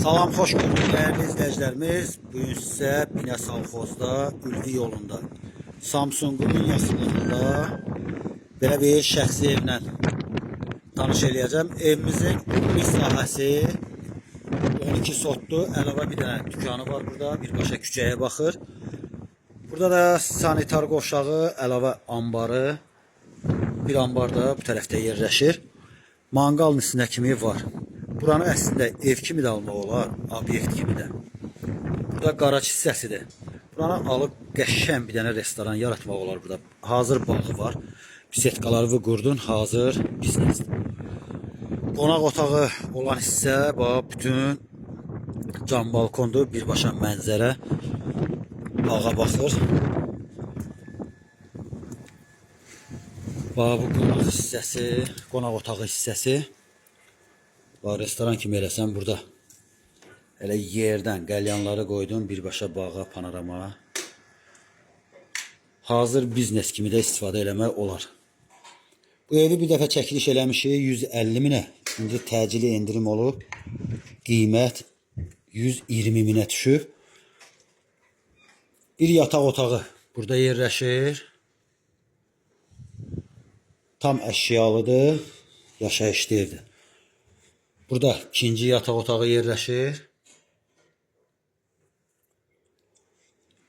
Salam, xoş gördük değerli izləyicilərimiz. Bugün sizə Binə Savxozda, Ülvi yolunda, Samsunqun yaxınlığında belə bir şəxsi evlə tanış eləyəcəm. Evimizin ümumi sahəsi 12 sotdur. Əlavə bir dənə dükkanı var burada. Birbaşa küçəyə baxır. Burada da sanitar qoşağı, əlavə ambarı, bir ambar da bu tərəfdə yerləşir. Manqal üstünə kimi var. Buranı əslində ev kimi də almaq olar, obyekt kimi də. Burada qaraç hissəsidir. Buranı alıb qəşəng bir dənə restoran yaratmaq olar burada. Hazır bağı var. Bisetkaları qurdun, hazır biznes. Qonaq otağı olan hissə, bax, bütün cam balkondur, birbaşa mənzərə. Bağa baxır. Bax, bu qonaq hissəsi, qonaq otağı hissəsi. Bax, restoran kimi eləsən burada. Elə yerdən qəlyanları qoydun, birbaşa bağa, panorama. Hazır biznes kimi də istifadə eləmək olar. Bu evi bir dəfə çəkiliş eləmişik 150 minə. İndi təcili endirim olub. Qiymət 120 minə düşüb. Bir yataq otağı burada yerləşir. Tam əşyalıdır. Yaşayışlıydı. Burada ikinci yataq otağı yerləşir.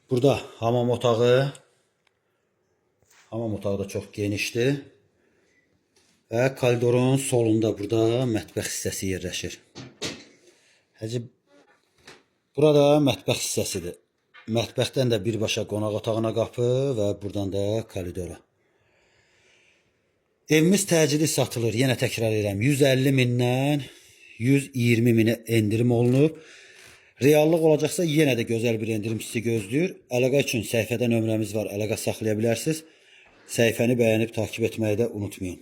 Burada hamam otağı. Hamam otağı da çox genişdir. Və koridorun solunda burada mətbəx hissəsi yerləşir. Burada mətbəx hissəsidir. Mətbəxdən də birbaşa qonaq otağına qapı və buradan da koridora. Evimiz təcili satılır. Yenə təkrar edirəm. 150 mindən 120 minə endirim olunub. Reallıq olacaqsa yenə də gözəl bir endirim sizi gözləyir. Əlaqə üçün səhifədə nömrəmiz var. Əlaqə saxlaya bilərsiniz. Səhifəni bəyənib takip etməyi də unutmayın.